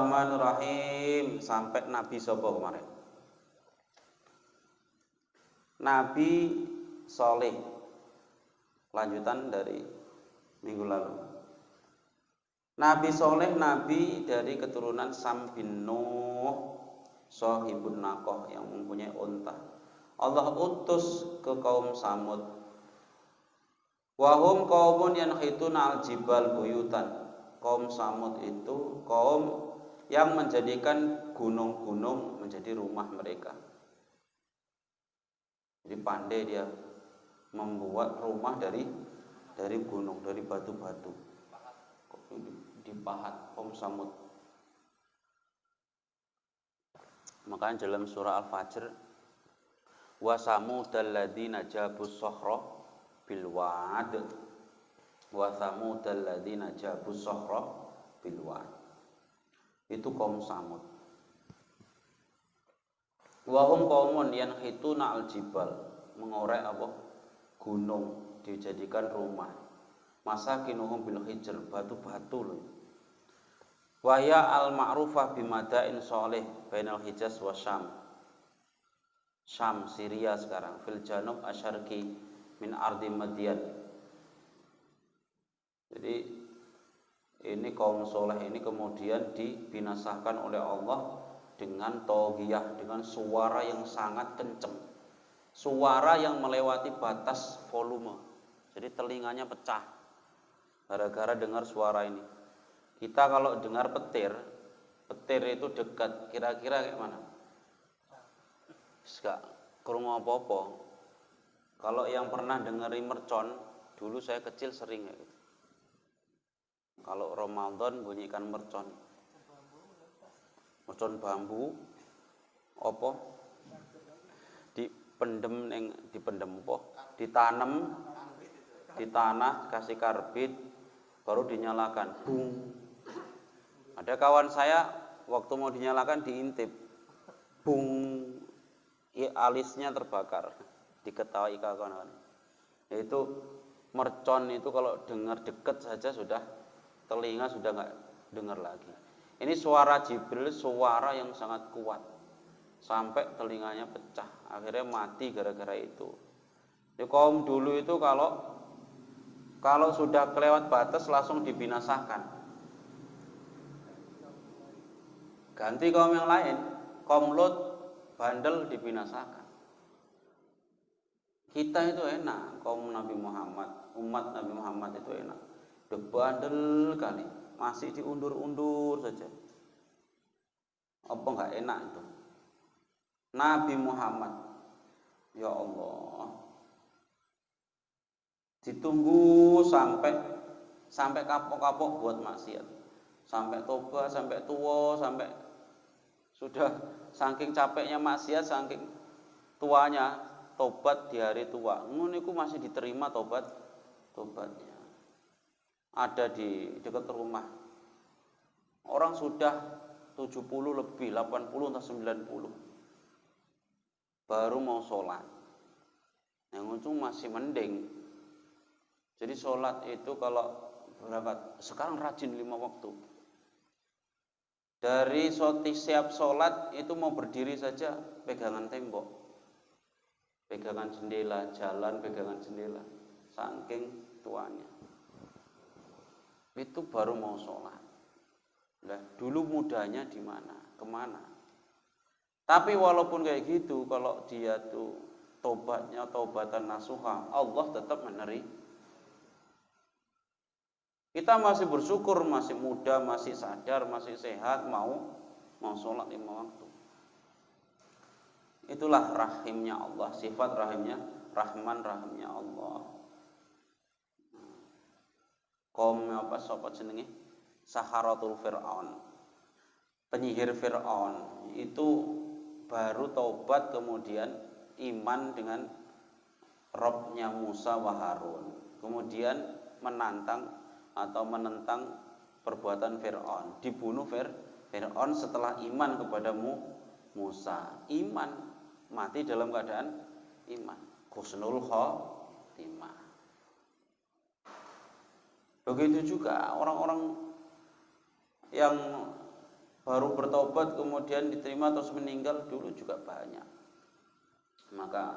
Bismillahirrahmanirrahim. Sampai Nabi sapa kemarin? Nabi Soleh. Lanjutan dari minggu lalu. Nabi Soleh, nabi dari keturunan Sam bin Nuh, sahibun naqah, yang mempunyai unta. Allah utus ke kaum Samud. Wahum qaumun yanhituna al-jibal buyutan. Kaum Samud itu kaum yang menjadikan gunung-gunung menjadi rumah mereka. Jadi pandai dia membuat rumah dari gunung, dari batu-batu. Dipahat kaum Samud. Makanya dalam surah Al-Fajr, wa samudal ladzina jabus sokhra bil wad, wa samudal ladzina jabus sokhra bil wad. Itu kaum Samud. Wa hum qaumun yanhituna al-jibal, mengorek apa? Gunung, dijadikan rumah. Masakinuhum bil hijr, batu-batu loh. Wa ya al-ma'rufah bimadain sholih bainal Hijaz wa Syam. Syam, Syria sekarang, fil janub asyarqi min ardi Madyan. Jadi ini kaum soleh ini kemudian dibinasakan oleh Allah dengan toghiyah, dengan suara yang sangat kencang, suara yang melewati batas volume. Jadi telinganya pecah gara-gara dengar suara ini. Kita kalau dengar petir itu dekat, kira-kira kayak mana? Gak krungu apa-apa. Kalau yang pernah dengeri mercon, dulu saya kecil sering kayak gitu. Kalau Ramadan bunyikan mercon bambu, apa? Dipendem apa? Ditanam di tanah, kasih karbit, baru dinyalakan. Bung. Ada kawan saya waktu mau dinyalakan diintip. Bung. Alisnya terbakar, diketahui kawan-kawan. Itu mercon itu kalau dengar dekat saja sudah telinga sudah nggak dengar lagi. Ini suara Jibril, suara yang sangat kuat sampai telinganya pecah, akhirnya mati gara-gara itu. Di kaum dulu itu kalau sudah kelewat batas langsung dibinasakan. Ganti kaum yang lain, kaum Lut bandel dibinasakan. Kita itu enak, kaum Nabi Muhammad, umat Nabi Muhammad itu enak. Udah bandel kali, masih diundur-undur saja. Apa enggak enak itu? Nabi Muhammad, ya Allah, ditunggu sampai kapok-kapok buat maksiat, sampai tobat, sampai tua, sampai sudah saking capeknya maksiat, saking tuanya tobat di hari tua, niku masih diterima tobatnya. Ada di dekat rumah, orang sudah 70 lebih, 80 atau 90, baru mau sholat. Yang itu masih mending. Jadi sholat itu kalau berangkat sekarang rajin 5 waktu. Dari siap sholat itu mau berdiri saja pegangan tembok, pegangan jendela, jalan pegangan jendela, saking tuanya. Itu baru mau sholat. Nah, dulu mudanya di mana, kemana? Tapi walaupun kayak gitu, kalau dia tuh tobatnya taubatan nasuha, Allah tetap menerima. Kita masih bersyukur, masih muda, masih sadar, masih sehat, mau sholat 5 waktu. Itulah rahimnya Allah, sifat rahimnya, Rahman rahimnya Allah. Kaum apa sapa jenenge? Saharatul Fir'aun. Penyihir Fir'aun itu baru taubat kemudian iman dengan Rabbnya Musa wa Harun. Kemudian menentang perbuatan Fir'aun. Dibunuh Fir'aun setelah iman kepada Musa. Iman, mati dalam keadaan iman. Husnul khotimah. Begitu juga orang-orang yang baru bertobat kemudian diterima terus meninggal dulu juga banyak. Maka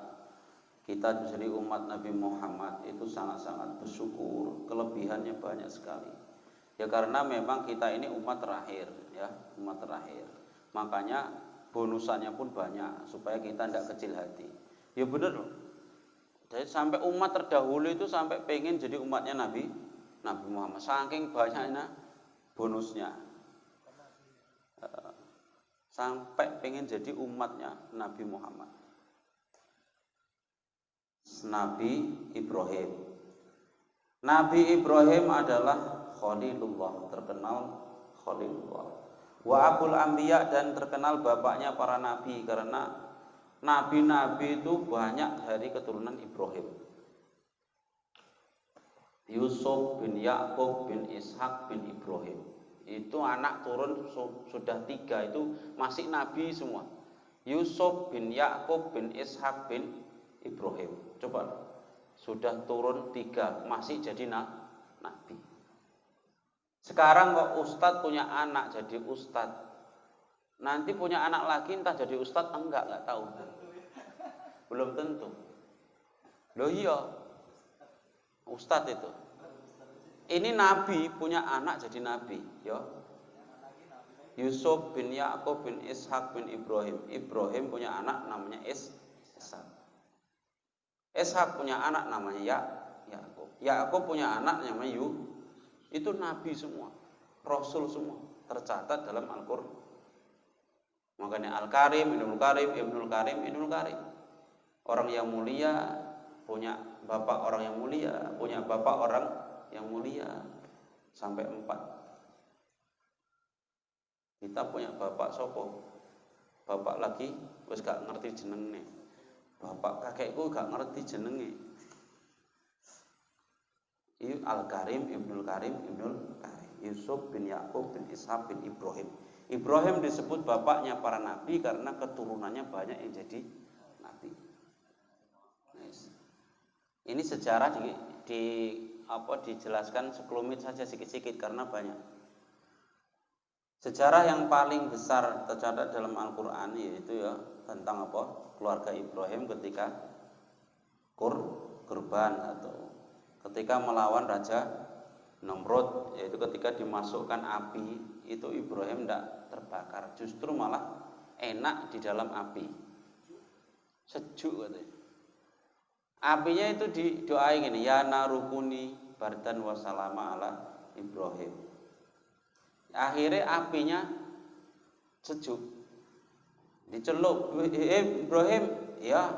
kita jadi umat Nabi Muhammad itu sangat-sangat bersyukur, kelebihannya banyak sekali. Ya karena memang kita ini umat terakhir, ya, umat terakhir. Makanya bonusannya pun banyak supaya kita tidak kecil hati. Ya benar loh. Jadi sampai umat terdahulu itu sampai pengen jadi umatnya Nabi Muhammad. Saking banyaknya bonusnya. Sampai pengen jadi umatnya Nabi Muhammad. Nabi Ibrahim. Nabi Ibrahim adalah Khalilullah, terkenal Khalilullah. Wa abul anbiya, dan terkenal bapaknya para nabi, karena nabi-nabi itu banyak dari keturunan Ibrahim. Yusuf bin Yakub bin Ishak bin Ibrahim. Itu anak turun sudah 3, itu masih nabi semua. Yusuf bin Yakub bin Ishak bin Ibrahim. Coba, sudah turun 3 masih jadi nabi. Sekarang kok ustadz punya anak jadi ustadz, nanti punya anak lagi entah jadi ustadz enggak tahu. Belum tentu. Loh iya, ustadz itu. Ini nabi punya anak jadi nabi, ya. Yusuf bin Yakub bin Ishak bin Ibrahim. Ibrahim punya anak namanya Ishak. Ishak punya anak namanya Yakub. Yakub punya anak namanya Itu nabi semua, rasul semua, tercatat dalam Al-Qur'an. Makanya Al-Karim, Ibnul Karim. Orang yang mulia punya bapak orang yang mulia, punya bapak orang yang mulia, sampai 4. Kita punya bapak sopo, bapak lagi wis gak ngerti jenenge, bapak kakekku gak ngerti jenenge. Al-Karim, Ibnul Karim, Yusuf bin Yakub bin Ishak bin Ibrahim. Ibrahim disebut bapaknya para nabi karena keturunannya banyak yang jadi nabi. Ini sejarah dijelaskan sekelumit saja sedikit karena banyak. Sejarah yang paling besar tercatat dalam Al-Qur'an yaitu ya tentang keluarga Ibrahim ketika kurban atau ketika melawan Raja Namrud, yaitu ketika dimasukkan api, itu Ibrahim tidak terbakar, justru malah enak di dalam api, sejuk katanya. Apinya itu didoain gini, ya narukuni bardan wa salama ala Ibrahim. Akhirnya apinya sejuk, dicelup, Ibrahim, ya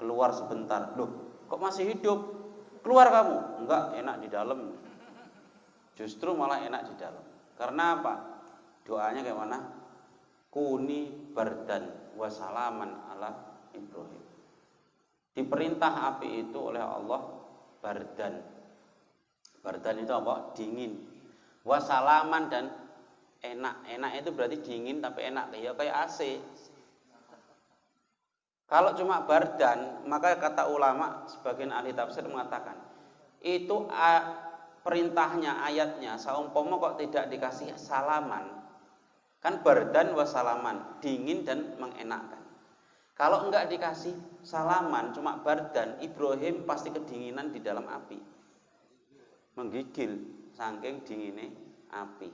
keluar sebentar. Loh, kok masih hidup? Keluar kamu. Enggak, enak di dalam. Justru malah enak di dalam. Karena apa? Doanya kayak mana? Kuni bardan wa salaman ala Ibrahim. Diperintah api itu oleh Allah bardan. Bardan itu apa? Dingin. Wa salaman, dan enak. Enak itu berarti dingin tapi enak, ya kayak AC. Kalau cuma bardan, maka kata ulama sebagian ahli tafsir mengatakan itu perintahnya, ayatnya saumpama kok tidak dikasih salaman, kan bardan wa salaman, dingin dan mengenakkan. Kalau enggak dikasih salaman, cuma bardan, Ibrahim pasti kedinginan di dalam api, menggigil saking dinginnya api.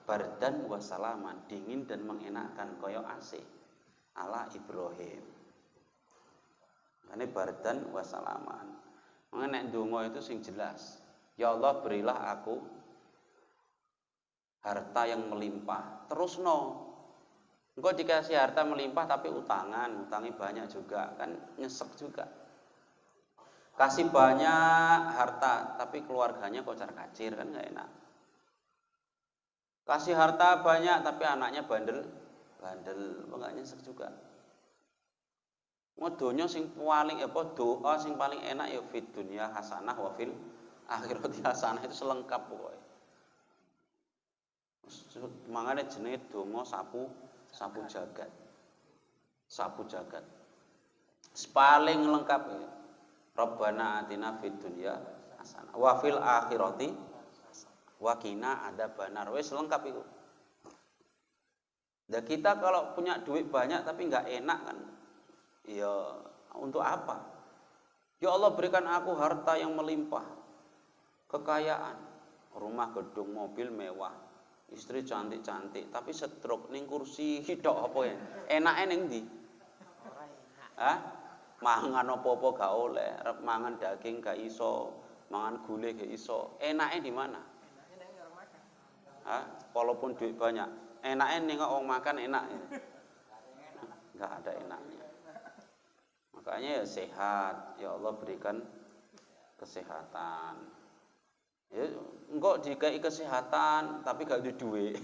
Bardan wa salaman, dingin dan mengenakkan koyo AC ala Ibrahim. Ini bardan wa salaman. Mengenai donga itu sing jelas. Ya Allah, berilah aku harta yang melimpah. Terus no. Engkau dikasih harta melimpah tapi utangnya banyak juga, kan nyesek juga. Kasih banyak harta tapi keluarganya kocar-kacir, kan enggak enak. Kasih harta banyak tapi anaknya bandel, enggak nyesek juga. Donya sing paling doa sing paling enak ya fid dunya hasanah wa fil akhirati hasanah, itu selengkap pokoknya. Mangane jenenge donga sapu jagat. Sapu jagat. Paling lengkap ya. Rabbana atina fid dunya hasanah wa fil akhirati wa qina adzabannar. Wis lengkap itu. Nah kita kalau punya duit banyak tapi nggak enak kan, ya untuk apa? Ya Allah berikan aku harta yang melimpah, kekayaan, rumah, gedung, mobil mewah, istri cantik-cantik, tapi stroke ning kursi hidok apa ya? Enake ning ndi? Hah? Mangan apa-apa gak oleh, arep mangan daging gak iso, mangan gulai gak iso. Enake di mana? Hah? Walaupun duit banyak. Enaknya nengok orang makan enak ya. Enggak ada enaknya. Makanya ya sehat, ya Allah berikan kesehatan. Ya engkau dikai kesehatan tapi gak ada duit.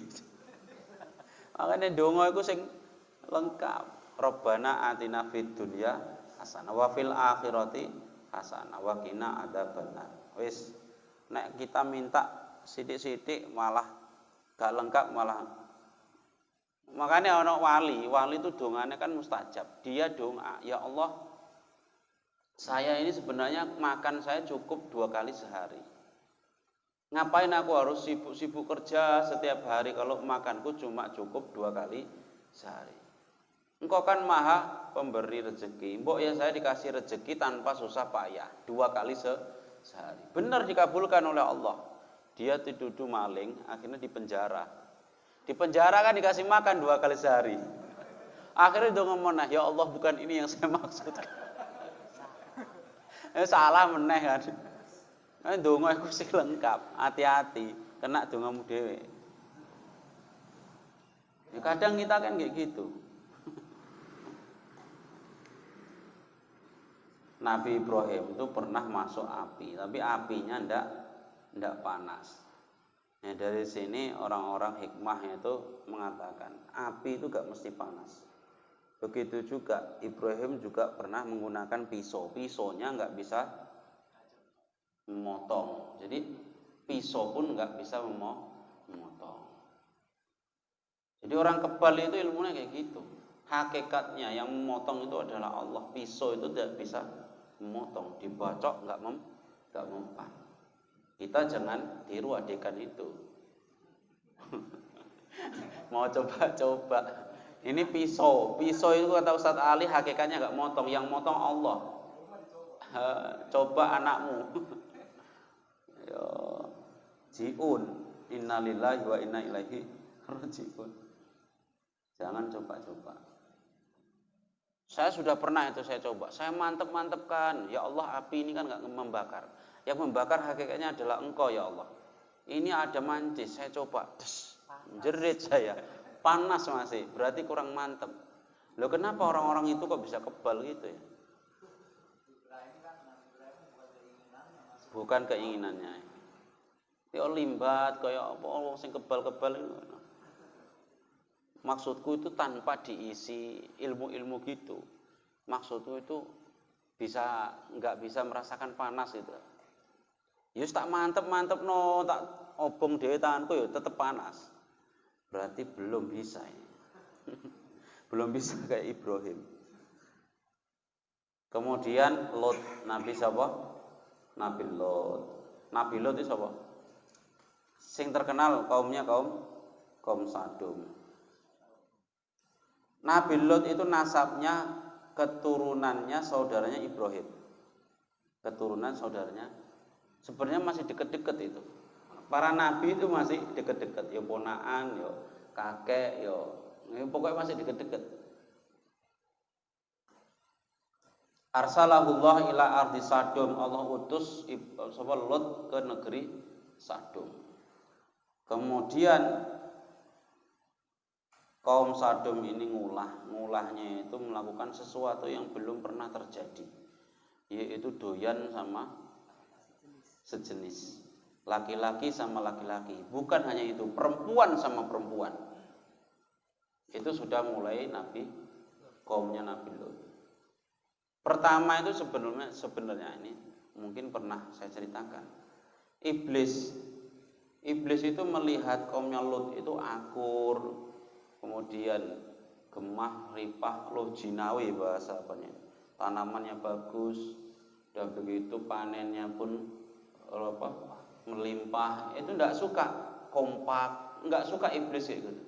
Makanya donga iku sing lengkap. Rabbana atina fid dunya hasanah wa fil akhirati hasanah wa qina adzabannar. Wis nek kita minta sithik-sithik malah gak lengkap malah. Makanya orang wali itu donganya kan mustajab. Dia doa, ya Allah, saya ini sebenarnya makan saya cukup 2 kali sehari. Ngapain aku harus sibuk-sibuk kerja setiap hari kalau makanku cuma cukup 2 kali sehari. Engkau kan maha pemberi rezeki. Mbok ya saya dikasih rezeki tanpa susah payah 2 kali sehari. Benar dikabulkan oleh Allah. Dia dituduh maling, akhirnya dipenjara. Di penjara kan dikasih makan 2 kali sehari. Akhirnya dia ngomong, nah ya Allah bukan ini yang saya maksudkan. Salah meneh kan. Donga iku sing lengkap, hati-hati kena dongamu dhewe. Ya kadang kita kan kayak gitu. Nabi Ibrahim itu pernah masuk api, tapi apinya ndak panas. Nah, dari sini orang-orang hikmah itu mengatakan api itu gak mesti panas. Begitu juga Ibrahim juga pernah menggunakan pisau. Pisaunya gak bisa memotong. Jadi pisau pun gak bisa memotong. Jadi orang kebal itu ilmunya kayak gitu. Hakikatnya yang memotong itu adalah Allah. Pisau itu tidak bisa memotong. Dibacok gak mempan. Kita jangan tiru adegan itu. Mau coba-coba. Ini pisau. Pisau itu kata Ustadz Ali hakikatnya gak motong. Yang motong Allah. Coba anakmu. Ya, jiun. Innalillahi wa inna ilaihi rajiun. Jangan coba-coba. Saya sudah pernah itu saya coba. Saya mantep-mantepkan. Ya Allah api ini kan gak membakar. Yang membakar hakikatnya adalah Engkau ya Allah. Ini ada mancis, saya coba, jerit saya, panas masih, berarti kurang mantep. Loh kenapa orang-orang itu kok bisa kebal gitu ya? Bukan keinginannya. Ya limbat, kayak apa, sing kebal-kebal itu. Maksudku itu tanpa diisi ilmu-ilmu gitu. Maksudku itu nggak bisa merasakan panas itu. Yus tak mantep no, tak obong dhewe tanganku ya tetep panas. Berarti belum bisa ini. Belum bisa kayak Ibrahim. Kemudian Lot, Nabi siapa? Nabi Lot. Nabi Lot itu siapa? Sing terkenal kaumnya kaum Sadum. Nabi Lot itu nasabnya keturunannya saudaranya Ibrahim. Keturunan saudaranya sebenarnya masih deket-deket itu. Para nabi itu masih deket-deket, ya ponaan, ya kakek, ya pokoknya masih deket-deket. Arsalahullah ila ardi Sadum, Allah utus Lot ke negeri Sadum. Kemudian kaum Sadum ini ngulahnya itu melakukan sesuatu yang belum pernah terjadi, yaitu doyan sama sejenis, laki-laki sama laki-laki. Bukan hanya itu, perempuan sama perempuan. Itu sudah mulai kaumnya Nabi Lot. Pertama itu sebenarnya ini mungkin pernah saya ceritakan. Iblis itu melihat kaumnya Lot itu akur, kemudian gemah, ripah, jinawi bahasa apanya. Tanamannya bagus, dan begitu panennya pun melimpah. Itu enggak suka kompak, enggak suka iblis kayak gitu.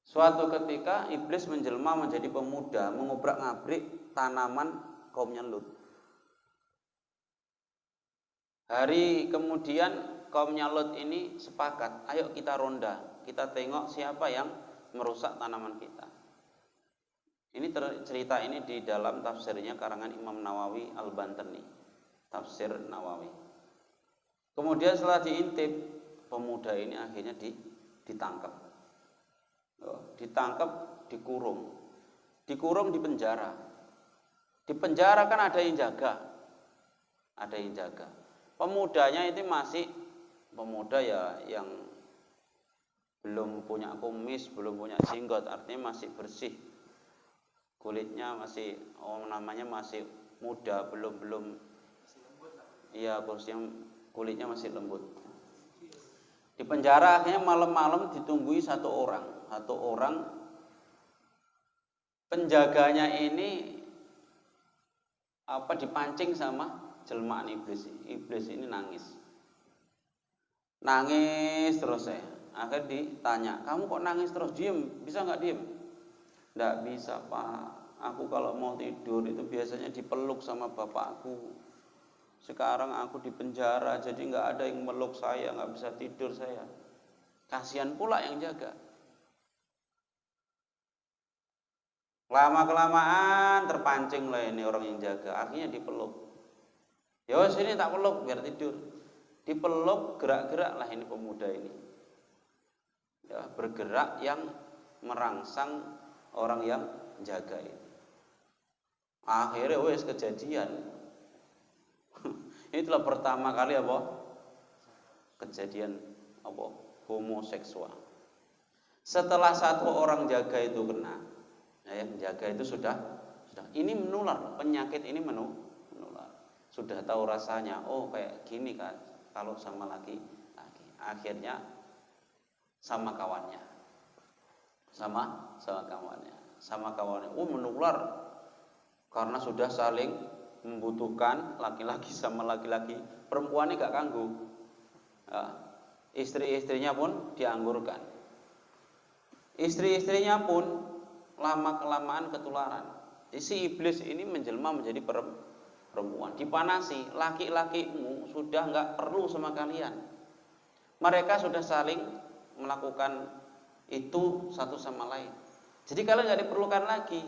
Suatu ketika iblis menjelma menjadi pemuda, mengobrak-ngabrik tanaman kaumnya Lut. Hari kemudian kaumnya Lut ini sepakat, ayo kita ronda, kita tengok siapa yang merusak tanaman kita. Ini cerita ini di dalam tafsirnya karangan Imam Nawawi Al-Bantani, tafsir Nawawi. Kemudian setelah diintip, pemuda ini akhirnya ditangkap. Ditangkap, dikurung, di penjara. Di penjara kan ada yang jaga, Pemudanya itu masih pemuda ya, yang belum punya kumis, belum punya jenggot, artinya masih bersih, kulitnya masih namanya masih muda, belum iya, kulitnya masih lembut. Di penjara akhirnya malam-malam ditunggui satu orang. Penjaganya ini dipancing sama jelmaan iblis. Iblis ini nangis terus ya. Akhirnya ditanya, kamu kok nangis terus, diem, bisa nggak diem? Nggak bisa Pak, aku kalau mau tidur itu biasanya dipeluk sama bapakku. Sekarang aku di penjara, jadi nggak ada yang meluk saya, nggak bisa tidur saya. Kasihan pula yang jaga. Lama-kelamaan terpancing lah ini orang yang jaga, akhirnya dipeluk. Ya sini tak peluk biar tidur. Dipeluk, gerak-gerak lah ini pemuda ini. Ya, bergerak yang merangsang orang yang jaga ini. Akhirnya wes kejadian. Ini telah pertama kali kejadian homoseksual. Setelah satu orang jaga itu kena, yang jaga itu sudah ini menular, penyakit ini menular. Sudah tahu rasanya, kayak gini kan kalau sama laki-laki. Akhirnya sama kawannya. Menular karena sudah saling membutuhkan, laki-laki sama laki-laki. Perempuannya gak kanggu. Istri-istrinya pun dianggurkan. Istri-istrinya pun lama-kelamaan ketularan. Si iblis ini menjelma menjadi perempuan. Dipanasi, laki-lakimu sudah gak perlu sama kalian. Mereka sudah saling melakukan itu satu sama lain. Jadi kalian gak diperlukan lagi.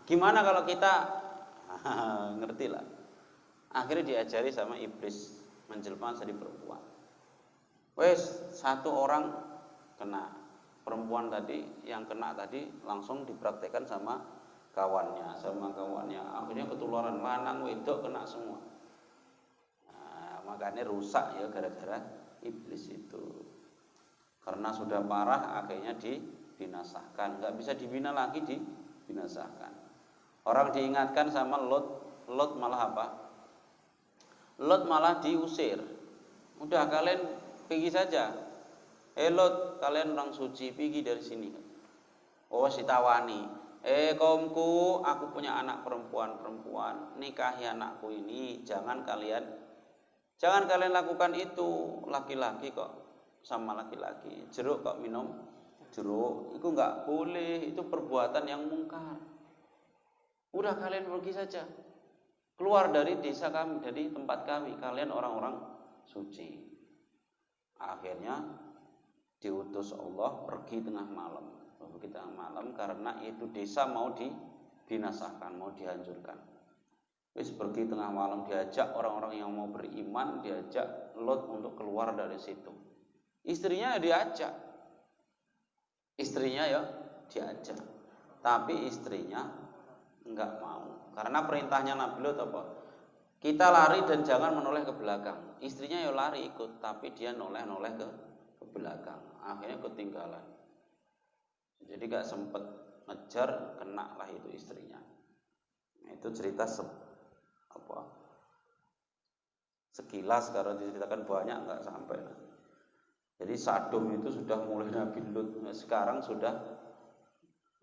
Gimana kalau kita ngerti lah. Akhirnya diajari sama iblis menjelma jadi perempuan. Satu orang kena, perempuan tadi yang kena tadi langsung dipraktekkan sama kawannya. Akhirnya ketularan, lanang wedok kena semua. Makanya rusak ya gara-gara iblis itu. Karena sudah parah akhirnya dibinasakan. Nggak bisa dibina lagi, dibinasakan. Orang diingatkan sama Lot malah apa? Lot malah diusir. Udah kalian pergi saja. Lot, kalian orang suci, pergi dari sini. Ditawani. Kaumku, aku punya anak perempuan, nikahi anakku ini. Jangan kalian lakukan itu. Laki-laki kok sama laki-laki. Jeruk kok minum jeruk. Itu enggak boleh, itu perbuatan yang mungkar. Udah kalian pergi saja. Keluar dari desa kami, dari tempat kami. Kalian orang-orang suci. Akhirnya diutus Allah pergi tengah malam. Karena itu desa mau dibinasakan, mau dihancurkan. Pergi tengah malam, diajak orang-orang yang mau beriman, diajak Lot untuk keluar dari situ. Istrinya diajak. Tapi istrinya enggak mau. Karena perintahnya Nabi Lot apa? Kita lari dan jangan menoleh ke belakang. Istrinya lari ikut, tapi dia noleh-noleh ke belakang. Akhirnya ketinggalan. Jadi gak sempet ngejar, kena lah itu istrinya. Itu cerita sekilas, kalau diceritakan banyak nggak sampai. Jadi Sodom itu sudah mulai Nabi Lut. Sekarang sudah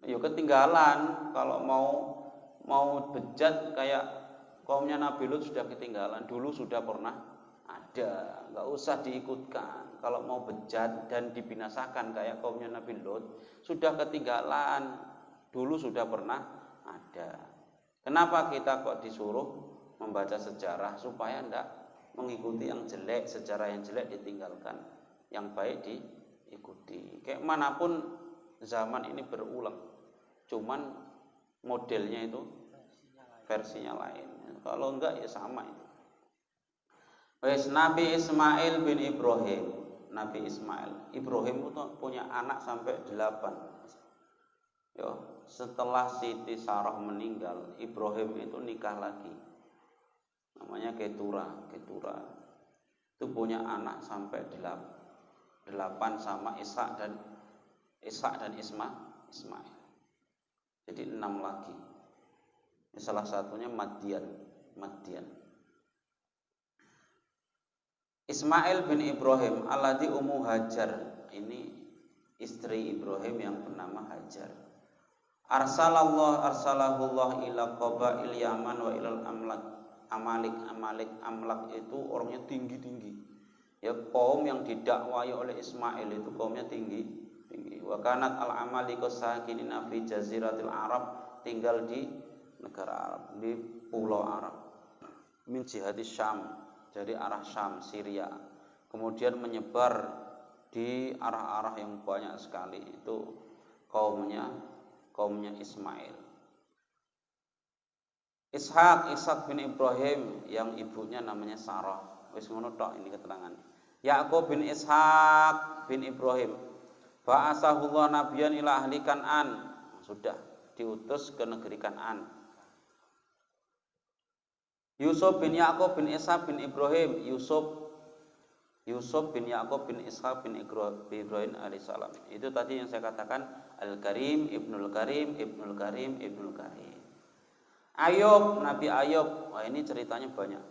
ketinggalan. Kalau mau bejat kayak kaumnya Nabi Lut sudah ketinggalan. Dulu sudah pernah ada. ada, nggak usah diikutkan. Kalau mau bejat dan dibinasakan kayak kaumnya Nabi Lot, sudah ketinggalan. Dulu sudah pernah ada. Kenapa kita kok disuruh membaca sejarah? Supaya ndak mengikuti yang jelek, sejarah yang jelek ditinggalkan, yang baik diikuti. Kayak manapun zaman ini berulang, cuman modelnya itu versinya lain. Kalau enggak ya sama itu. Wes Nabi Ismail bin Ibrahim. Nabi Ismail, Ibrahim itu punya anak sampai 8. Yo, setelah Siti Sarah meninggal, Ibrahim itu nikah lagi. Namanya Ketura. Itu punya anak sampai 8 sama Ishak dan Ismail. Jadi 6 lagi. Salah satunya Madian. Ismail bin Ibrahim alladzi ummu Hajar, ini istri Ibrahim yang bernama Hajar. Arsalahullah ila qabail Yaman wa ilal Amlak itu orangnya tinggi. Ya, kaum yang didakwai oleh Ismail itu kaumnya tinggi. Wa kanat al-Amaliku sakinina fi jaziratil Arab, tinggal di negara Arab, di pulau Arab. Min jihati Syam, dari arah Syam, Syria. Kemudian menyebar di arah-arah yang banyak sekali. Itu kaumnya Ismail. Ishak bin Ibrahim yang ibunya namanya Sarah. Wis ngono tok ini keterangan. Yaqub bin Ishak bin Ibrahim. Ba'asahullah nabiyan ila ahli Kan'an. Sudah diutus ke negeri Kan'an. Yusuf bin Yaqub bin Ishak bin Ibrahim. Yusuf bin Yaqub bin Ishak bin Ibrahim alaihissalam. Itu tadi yang saya katakan Al-Karim, Ibnul Karim. Ayub, Nabi Ayub. Wah, ini ceritanya banyak.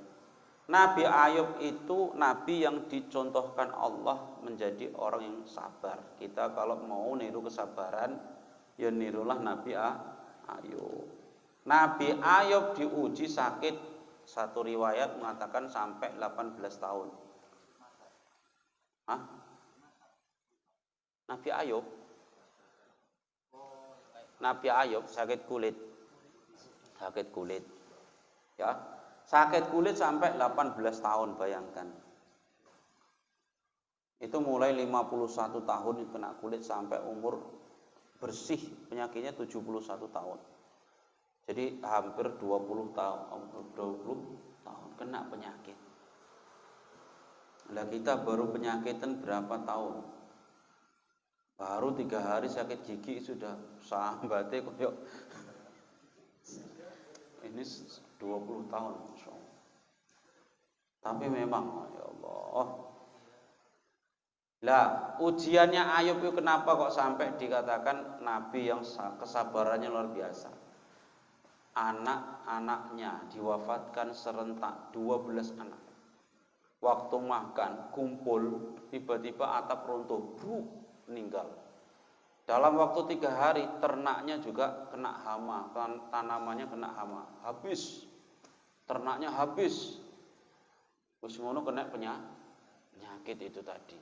Nabi Ayub itu nabi yang dicontohkan Allah menjadi orang yang sabar. Kita kalau mau niru kesabaran, ya nirulah Nabi Ayub. Nabi Ayub diuji sakit. Satu riwayat mengatakan sampai 18 tahun. Hah? Nabi Ayub sakit kulit. Ya, sakit kulit sampai 18 tahun, bayangkan. Itu mulai 51 tahun kena kulit sampai umur bersih penyakitnya 71 tahun. Jadi hampir 20 tahun kena penyakit. Lah kita baru penyakitan berapa tahun? Baru 3 hari sakit gigi sudah sambatnya koyok. Ini 20 tahun, Masya Allah. Tapi memang, ya Allah. Lah, ujiannya Ayub itu kenapa kok sampai dikatakan nabi yang kesabarannya luar biasa? Anak-anaknya diwafatkan serentak, 12 anak. Waktu makan, kumpul, tiba-tiba atap runtuh, meninggal. Dalam waktu 3 hari, ternaknya juga kena hama, tanamannya kena hama, habis. Ternaknya habis. Wis ngono kena penyakit itu tadi.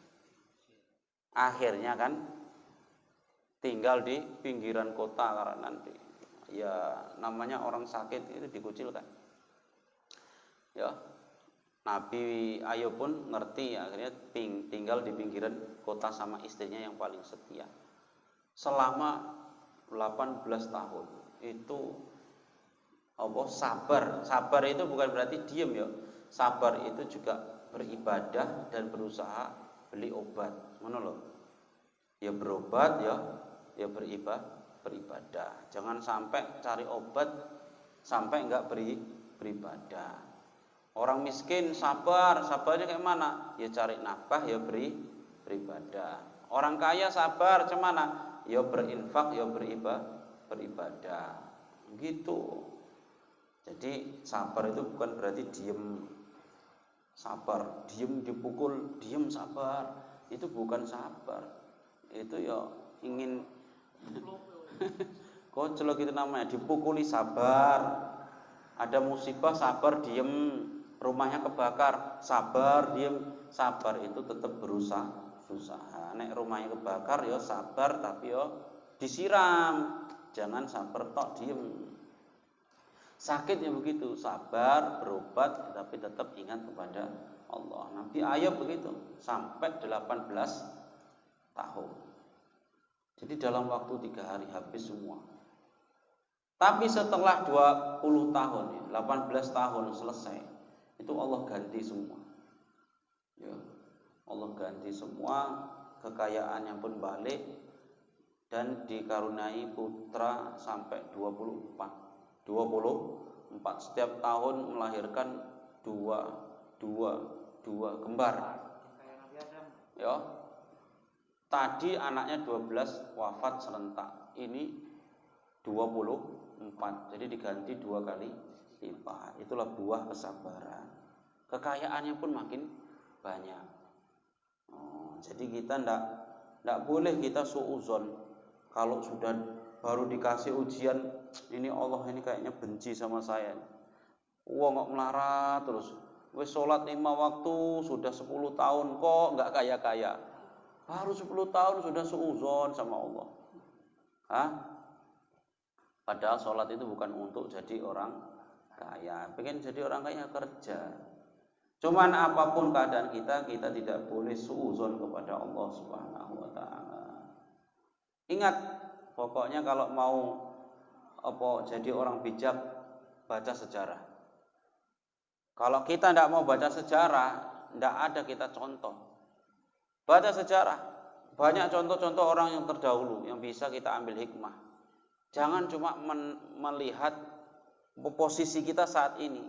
Akhirnya kan tinggal di pinggiran kota karena nanti. Ya namanya orang sakit itu dikucilkan. Ya, Nabi Ayub pun ngerti, akhirnya tinggal di pinggiran kota sama istrinya yang paling setia. Selama 18 tahun itu Allah sabar itu bukan berarti diem ya. Sabar itu juga beribadah dan berusaha beli obat. Ngono lho. Ya berobat ya beribadah. Jangan sampai cari obat sampai enggak beribadah. Orang miskin sabarnya kayak mana? Ya cari nafkah, ya beribadah. Orang kaya sabar cemana? Ya berinfak, ya beribadah. Gitu. Jadi sabar itu bukan berarti diem. Sabar, diem dipukul, diem sabar. Itu bukan sabar. Itu ya ingin koclok itu namanya, dipukuli sabar. Ada musibah sabar diem, rumahnya kebakar, sabar, diem, sabar itu tetap berusaha. Nek rumahnya kebakar ya sabar tapi ya disiram, jangan sabar tok diem. Sakit ya begitu, sabar, berobat tapi tetap ingat kepada Allah. Nabi Ayub begitu sampai 18 tahun. Jadi dalam waktu 3 hari habis semua. Tapi setelah 20 tahun, 18 tahun selesai, itu Allah ganti semua. Ya, Allah ganti semua, kekayaannya pun balik dan dikaruniai putra sampai 24 setiap tahun melahirkan dua kembar. Ya. Tadi anaknya 12 wafat serentak. Ini 24. Jadi diganti 2 kali lipat. Itulah buah kesabaran. Kekayaannya pun makin banyak. Jadi kita ndak boleh kita suudzon. Kalau sudah baru dikasih ujian, ini Allah ini kayaknya benci sama saya. Wong kok melarat terus. Wis sholat 5 waktu sudah 10 tahun kok nggak kaya-kaya. Baru 10 tahun sudah suudzon sama Allah. Padahal sholat itu bukan untuk jadi orang kaya. Pengen jadi orang kaya kerja. Cuman apapun keadaan kita tidak boleh suudzon kepada Allah Subhanahu wa taala. Ingat, pokoknya kalau mau jadi orang bijak, baca sejarah. Kalau kita tidak mau baca sejarah, tidak ada kita contoh. Baca sejarah, banyak contoh-contoh orang yang terdahulu yang bisa kita ambil hikmah. Jangan cuma melihat posisi kita saat ini.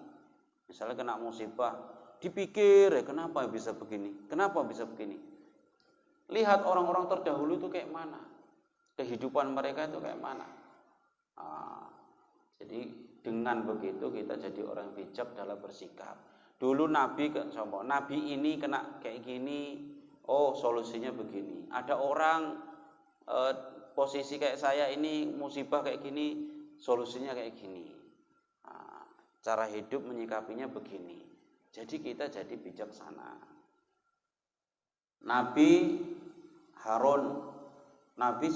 Misalnya kena musibah, dipikir kenapa bisa begini, kenapa bisa begini. Lihat orang-orang terdahulu itu kayak mana, kehidupan mereka itu kayak mana. Jadi dengan begitu kita jadi orang bijak dalam bersikap. Dulu Nabi ini kena kayak gini, oh solusinya begini. Ada orang posisi kayak saya ini musibah kayak gini, solusinya kayak gini. Cara hidup menyikapinya begini. Jadi kita jadi bijaksana. Nabi Harun, Nabi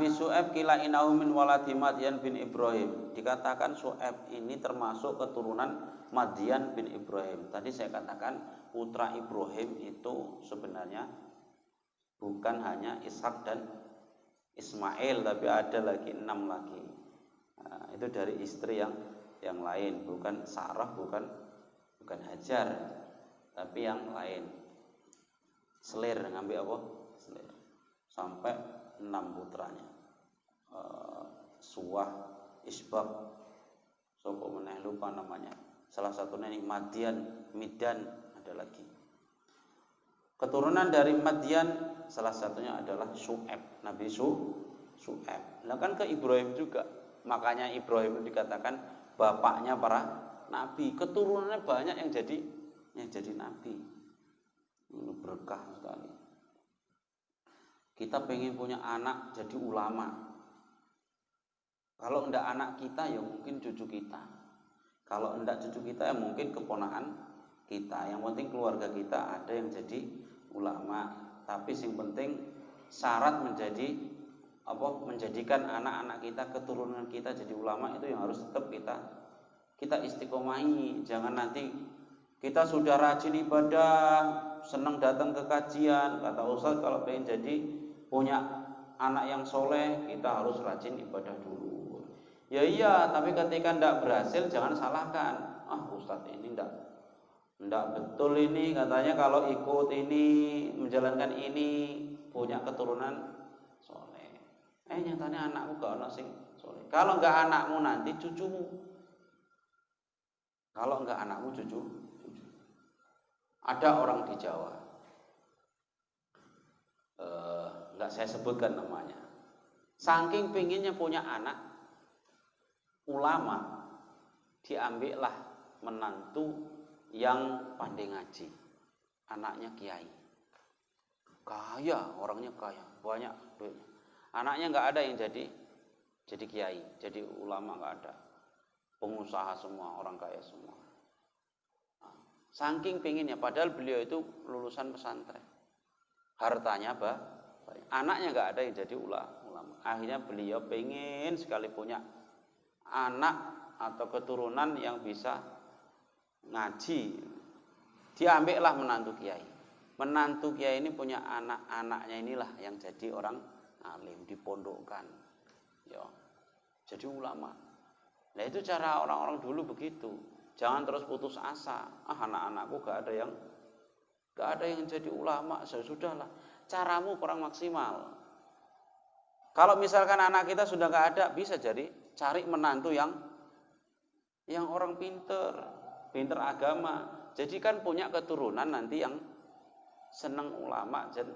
Syu'aib kila inahu min waladi Madyan bin Ibrahim. Dikatakan Syu'aib ini termasuk keturunan Madyan bin Ibrahim. Tadi saya katakan putra Ibrahim itu sebenarnya bukan hanya Ishak dan Ismail, tapi ada lagi 6 lagi. Itu dari istri yang lain, bukan Sarah, bukan Hajar, tapi yang lain. Selir, ngambil apa? Selir. Sampai 6 putranya. Suwah, Isbak, sopo meneh lupa namanya. Salah satunya ini Madyan, Midan, ada lagi. Keturunan dari Madyan salah satunya adalah Syu'aib, Nabi Syu'aib. Nah kan ke Ibrahim juga. Makanya Ibrahim itu dikatakan bapaknya para nabi. Keturunannya banyak yang jadi nabi. Ini berkah sekali. Kita pengen punya anak jadi ulama. Kalau enggak anak kita ya mungkin cucu kita. Kalau enggak cucu kita ya mungkin keponakan kita. Yang penting keluarga kita ada yang jadi ulama. Tapi yang penting syarat menjadikan anak-anak kita, keturunan kita jadi ulama itu yang harus tetap kita istiqomahi. Jangan nanti kita sudah rajin ibadah, senang datang ke kajian, kata Ustaz kalau pengen jadi punya anak yang soleh kita harus rajin ibadah dulu. Ya iya, tapi ketika tidak berhasil jangan salahkan. Ustaz ini tidak betul ini, katanya kalau ikut ini menjalankan ini punya keturunan soleh. Nyatanya anakmu gak ada sing soleh. Kalau enggak anakmu nanti cucumu. Kalau enggak anakmu cucu. Ada orang di Jawa, enggak saya sebutkan namanya. Saking pinginnya punya anak ulama, diambillah menantu yang pandai ngaji, anaknya kiai, kaya, orangnya kaya, banyak duitnya. Anaknya nggak ada yang jadi kiai, jadi ulama nggak ada, pengusaha semua, orang kaya semua. Saking pengennya, padahal beliau itu lulusan pesantren. Hartanya banyak. Anaknya nggak ada yang jadi ulama. Akhirnya beliau pengen sekali punya anak atau keturunan yang bisa ngaji. Diambillah menantu kiai. Menantu kiai ini punya anak-anaknya inilah yang jadi orang alim, dipondokkan. Ya, jadi ulama. Nah itu cara orang-orang dulu begitu. Jangan terus putus asa. Anak-anakku gak ada yang jadi ulama. Sudahlah. Caramu kurang maksimal. Kalau misalkan anak kita sudah gak ada, bisa jadi cari menantu yang orang pinter agama. Jadi kan punya keturunan nanti yang seneng ulama dan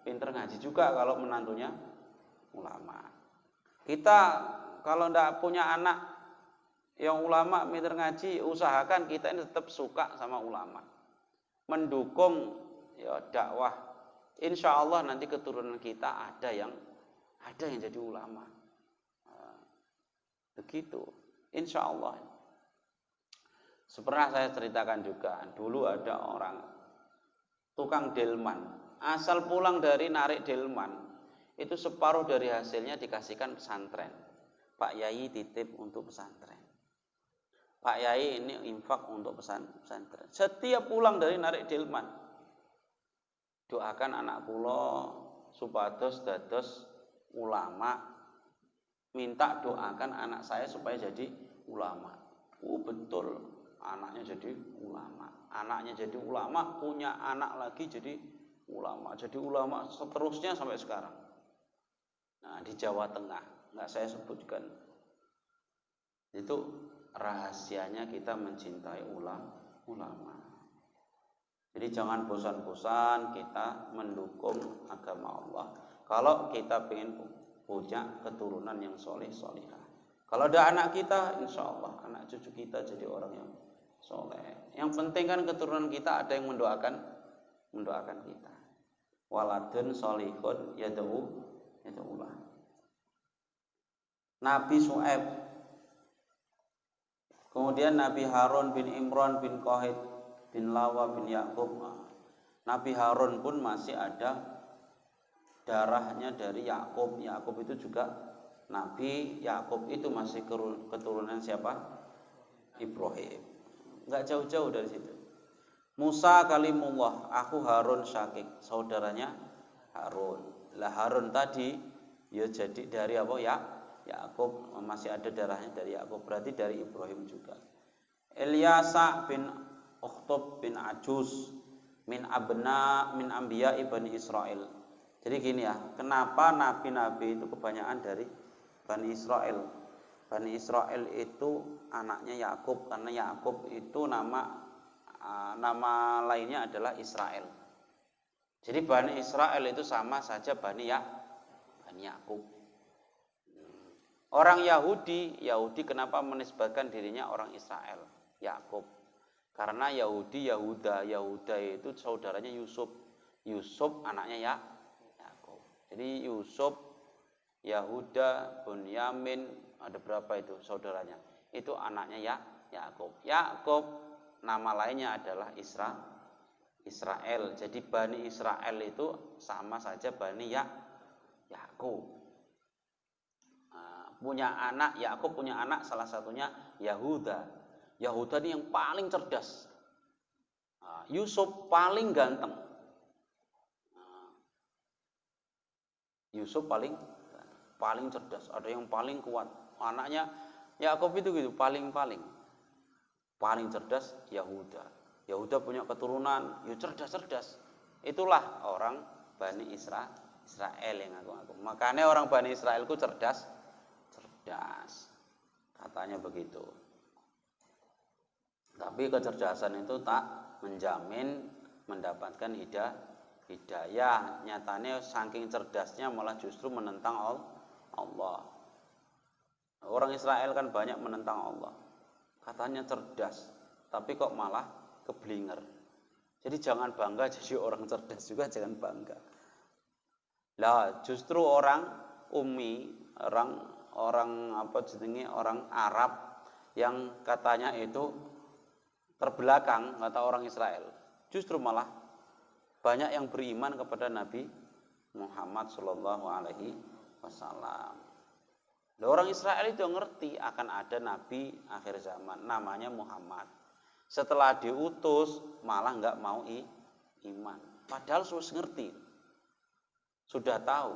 pinter ngaji juga kalau menantunya ulama. Kita kalau ndak punya anak yang ulama pinter ngaji, usahakan kita ini tetap suka sama ulama, mendukung ya dakwah. Insya Allah nanti keturunan kita ada yang jadi ulama. Begitu, insya Allah. Pernah saya ceritakan juga, dulu ada orang tukang delman, asal pulang dari narik delman, itu separuh dari hasilnya dikasihkan pesantren. Pak Yai titip untuk pesantren. Pak Yai ini infak untuk pesantren. Setiap pulang dari narik delman, doakan anak kula supados dados ulama, minta doakan anak saya supaya jadi ulama. Betul. Anaknya jadi ulama, punya anak lagi jadi ulama seterusnya sampai sekarang. Nah, di Jawa Tengah, nggak saya sebutkan. Itu rahasianya kita mencintai ulama. Jadi jangan bosan-bosan kita mendukung agama Allah. Kalau kita ingin punya keturunan yang soleh-solehah. Kalau ada anak kita, insya Allah anak cucu kita jadi orang yang soleh. Yang penting kan keturunan kita ada yang mendoakan kita. Waladun solihun yad'ulah. Nabi Syuaib, kemudian Nabi Harun bin Imran bin Qahid bin Lawa bin Yakub. Nabi Harun pun masih ada darahnya dari Yakub. Yakub itu juga Nabi. Yakub itu masih keturunan siapa? Ibrahim. Enggak jauh-jauh dari situ. Musa kalimullah, aku Harun Syakik, saudaranya Harun. Lah Harun tadi ya jadi dari apa ya? Yakub, masih ada darahnya dari Yakub, berarti dari Ibrahim juga. Ilyasa bin Ukhtub bin Ajuz min anbiya ibni Israel. Jadi gini ya, kenapa nabi-nabi itu kebanyakan dari Bani Israel? Bani Israel itu anaknya Yakub, karena Yakub itu nama lainnya adalah Israel. Jadi Bani Israel itu sama saja Bani Yakub. Orang Yahudi kenapa menisbatkan dirinya orang Israel? Yakub. Karena Yahuda itu saudaranya Yusuf. Yusuf anaknya Yakub. Jadi Yusuf, Yahuda, Bunyamin, ada berapa itu saudaranya? Itu anaknya Yakub. Yakub nama lainnya adalah Israel. Jadi Bani Israel itu sama saja Bani Yakub. Yakub punya anak salah satunya Yahuda. Yahuda ini yang paling cerdas. Yusuf paling ganteng. Yusuf paling cerdas. Ada yang paling kuat. Anaknya Yakub itu gitu, paling cerdas Yahuda. Yahuda punya keturunan, cerdas. Itulah orang Bani Israel yang aku. Makanya orang Bani Israel itu cerdas. Katanya begitu. Tapi kecerdasan itu tak menjamin mendapatkan hidayah. Nyatanya saking cerdasnya malah justru menentang Allah. Orang Israel kan banyak menentang Allah. Katanya cerdas, tapi kok malah keblinger. Jadi jangan bangga jadi orang cerdas juga, jangan bangga. Lah justru orang ummi, orang Arab yang katanya itu terbelakang, kata orang Israel. Justru malah banyak yang beriman kepada Nabi Muhammad Shallallahu Alaihi Wasallam. Orang Israel itu ngerti akan ada Nabi akhir zaman, namanya Muhammad. Setelah diutus malah nggak mau iman. Padahal sudah ngerti, sudah tahu.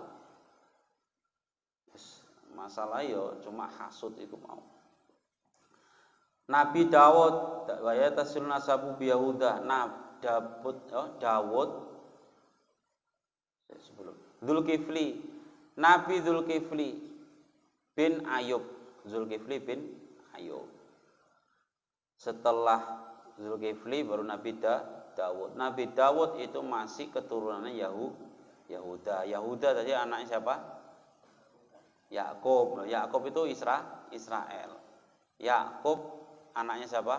Masalah yo cuma hasud itu mau. Nabi Dawud, wa yatasil nasabu bi Yahuda. Dawud sebelum Zulkifli, Nabi Zulkifli bin Ayub. Zulkifli bin Ayub. Setelah Zulkifli baru Nabi Dawud. Nabi Dawud itu masih keturunannya Yahuda. Yahuda tadi anaknya siapa? Yakub. Yakub itu Israel. Yakub anaknya siapa?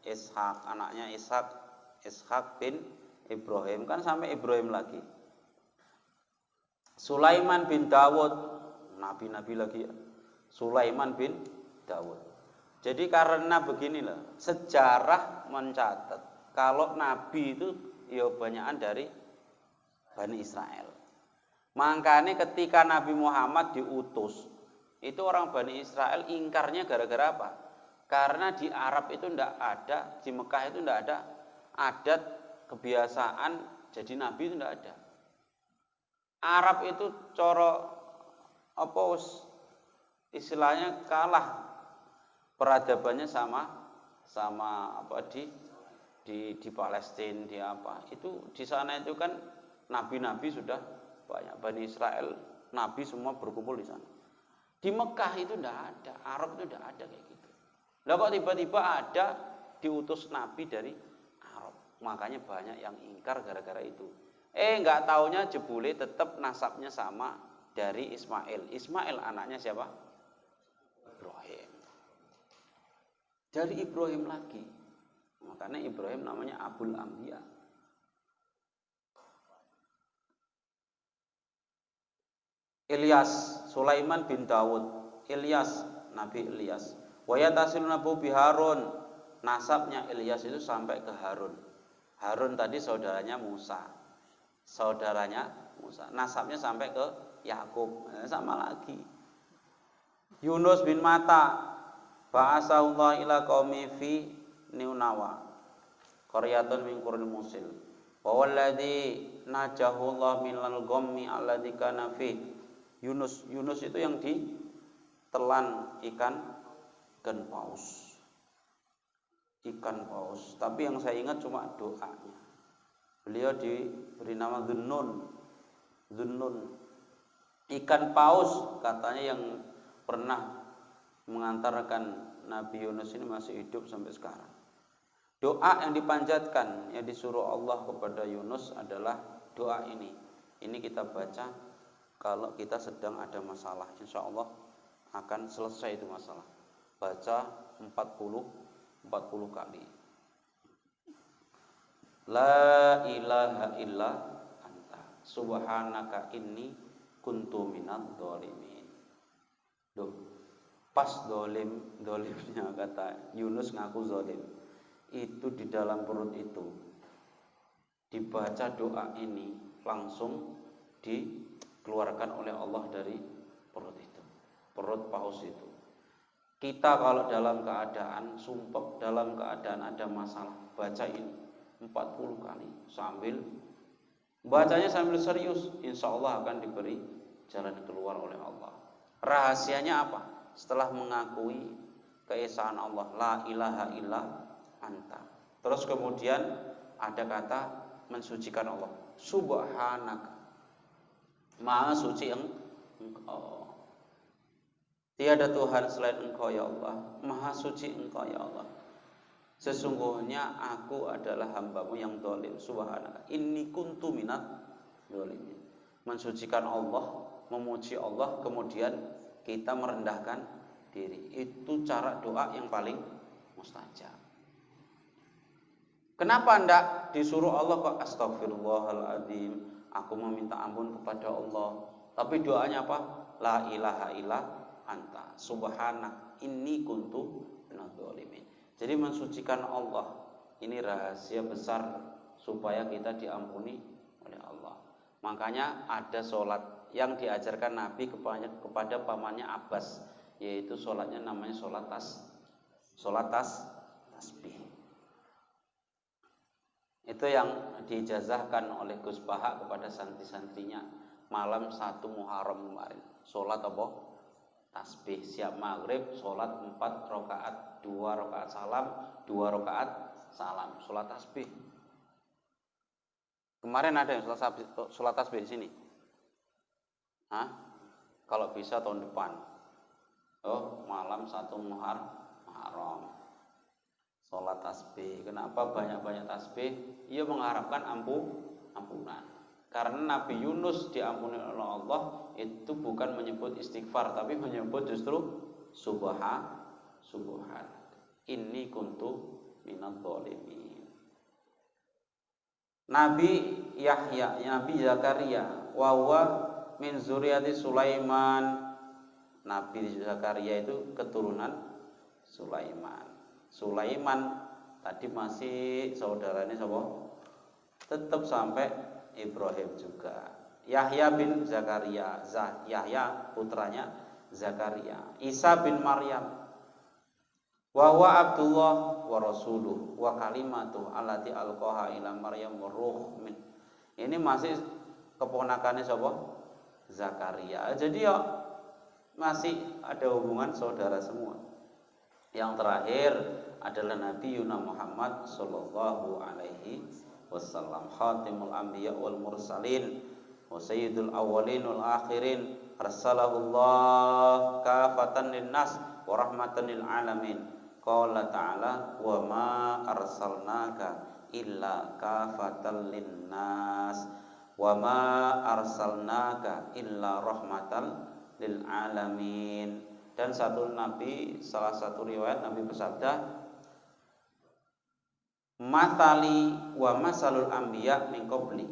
Ishak. Anaknya Ishak bin Ibrahim. Kan sampai Ibrahim lagi. Sulaiman bin Dawud. Nabi-nabi lagi ya. Sulaiman bin Dawud. Jadi karena beginilah, sejarah mencatat kalau Nabi itu ya banyakan dari Bani Israel. Makanya ketika Nabi Muhammad diutus, itu orang Bani Israel ingkarnya gara-gara apa? Karena di Arab itu tidak ada, di Mekah itu tidak ada adat kebiasaan jadi Nabi itu tidak ada. Arab itu istilahnya kalah peradabannya sama apa di Palestina, di apa itu di sana itu kan nabi-nabi sudah banyak. Bani Israel nabi semua berkumpul di sana. Di Mekah itu tidak ada, Arab itu tidak ada kayak gitu. Lah kok tiba-tiba ada diutus nabi dari Arab. Makanya banyak yang ingkar gara-gara itu. Enggak taunya jebule tetap nasabnya sama dari Ismail. Ismail anaknya siapa? Ibrahim. Dari Ibrahim lagi. Makanya Ibrahim namanya Abul Anbiya. Ilyas, Sulaiman bin Dawud. Ilyas, Nabi Ilyas. Wa yatasilu nabu bi Harun. Nasabnya Ilyas itu sampai ke Harun. Harun tadi saudaranya Musa. Nasabnya sampai ke Yakub. Sama lagi. Yunus bin Matta. Ba'asahullah ila qaumi fi Niunawa. Qaryatun min qurunil musil. Wa walladzi najahullah minal ghammi alladzi kana fi. Yunus itu yang ditelan ikan paus. Ikan paus. Tapi yang saya ingat cuma doanya. Beliau diberi nama Dhunnun. Ikan paus katanya yang pernah mengantarkan Nabi Yunus ini masih hidup sampai sekarang. Doa yang dipanjatkan, yang disuruh Allah kepada Yunus adalah doa ini. Ini kita baca kalau kita sedang ada masalah. Insya Allah akan selesai itu masalah. Baca 40 kali. La ilaha illa anta subhanaka inni kuntu minadh dhalimin. Pas dolimnya kata Yunus ngaku zalim. Itu di dalam perut itu dibaca doa ini langsung dikeluarkan oleh Allah dari perut itu, perut paus itu. Kita kalau dalam keadaan sumpek, dalam keadaan ada masalah, baca ini 40 kali bacanya sambil serius, insya Allah akan diberi jalan keluar oleh Allah. Rahasianya apa? Setelah mengakui keesaan Allah, la ilaha illa anta. Terus kemudian ada kata mensucikan Allah, subhanaka, maha suci engkau. Tiada Tuhan selain engkau ya Allah, maha suci engkau ya Allah. Sesungguhnya aku adalah hambamu yang zalim, subhanaka inni kuntu minadh dzalimin. Mensucikan Allah, memuji Allah, kemudian kita merendahkan diri. Itu cara doa yang paling mustajab. Kenapa ndak disuruh Allah kok astagfirullahaladzim, aku meminta ampun kepada Allah. Tapi doanya apa? La ilaha illa anta subhanak inni kuntu minadh dzalimin. Jadi mensucikan Allah ini rahasia besar supaya kita diampuni oleh Allah. Makanya ada sholat yang diajarkan Nabi kepada pamannya Abbas, yaitu sholatnya namanya sholat tasbih. Itu yang diijazahkan oleh Gus Baha kepada santri-santrinya malam 1 Muharram kemarin. Sholat apa? Tasbih. Siap maghrib, sholat 4 rakaat, 2 rakaat salam, 2 rakaat salam. Sholat tasbih. Kemarin ada yang sholat tasbih di sini? Hah? Kalau bisa tahun depan. Oh, malam 1 Muharram. Sholat tasbih. Kenapa banyak-banyak tasbih? Ia mengharapkan ampunan. Karena Nabi Yunus diampuni oleh Allah itu bukan menyebut istighfar, tapi menyebut justru subhan. Inni kuntu minadz dzalimin. Nabi Yahya, Nabi Zakaria, wa huwa min zuriyati Sulaiman. Nabi Zakaria itu keturunan Sulaiman. Sulaiman tadi masih saudaranya siapa? Tetap sampai Ibrahim juga. Yahya bin Zakaria, Yahya putranya Zakaria. Isa bin Maryam. Wa huwa Abdullah wa rasuluh wa kalimatuh allati alqaha ila Maryam wa ruh min. Ini masih keponakannya siapa? Zakaria. Jadi ya masih ada hubungan saudara semua. Yang terakhir adalah Nabi Yuna Muhammad sallallahu alaihi wasallam, khatimul anbiya wal mursalin wa sayyidul awwalin wal akhirin, arsalahullah kafatan linnas wa rahmatan lil alamin. Qala ta'ala wa ma arsalnaka illa kafatan linnas wa ma arsalnaka illa rahmatan lil alamin. Dan satu Nabi, salah satu riwayat Nabi bersabda, matali wa masalul anbiya min qabli.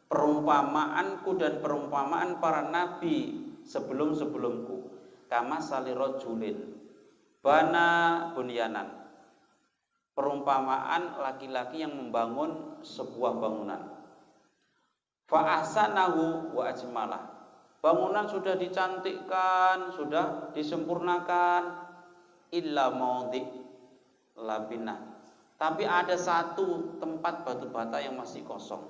Perumpamaanku dan perumpamaan para nabi sebelum-sebelumku, kama salirajulin bana bunyanan. Perumpamaan laki-laki yang membangun sebuah bangunan. Fa ahsanahu wa ajmalah. Bangunan sudah dicantikkan, sudah disempurnakan, illa maudhi labinah. Tapi ada satu tempat batu bata yang masih kosong.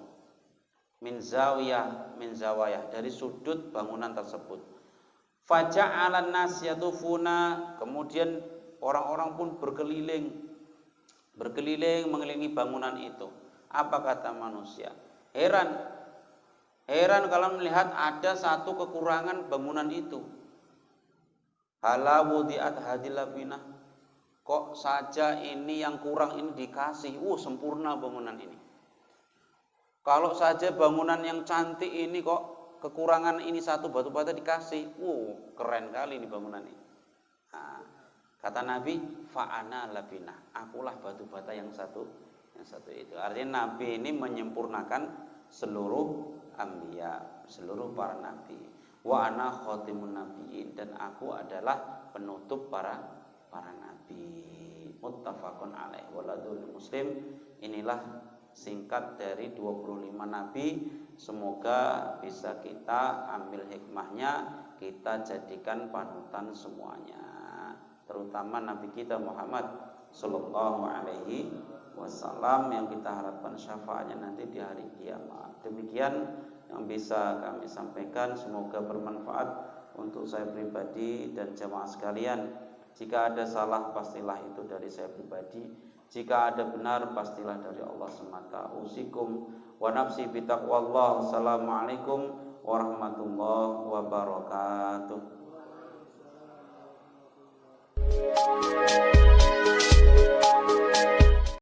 Min zawayah dari sudut bangunan tersebut. Faja'alan nas yatufuna, kemudian orang-orang pun berkeliling mengelilingi bangunan itu. Apa kata manusia? Heran kalau melihat ada satu kekurangan bangunan itu. Hala wudi'at hadil labinah. Kok saja ini yang kurang ini dikasih. Sempurna bangunan ini. Kalau saja bangunan yang cantik ini kok kekurangan ini satu batu bata dikasih. Keren kali ini bangunan ini. Nah, kata Nabi, fa'ana labinah. Akulah batu bata yang satu itu. Artinya Nabi ini menyempurnakan seluruh anbiya, seluruh para nabi. Wa ana khatimun nabiyyin, dan aku adalah penutup para nabi. Muttafaqun alaih. Waladul muslim. Inilah singkat dari 25 nabi. Semoga bisa kita ambil hikmahnya, kita jadikan panutan semuanya, terutama nabi kita Muhammad sallallahu alaihi wasallam yang kita harapkan syafaatnya nanti di hari kiamat. Demikian yang bisa kami sampaikan, semoga bermanfaat untuk saya pribadi dan jamaah sekalian. Jika ada salah, pastilah itu dari saya pribadi. Jika ada benar, pastilah dari Allah semata. Usikum wa nafsi bitaqwallah. Assalamualaikum warahmatullahi wabarakatuh.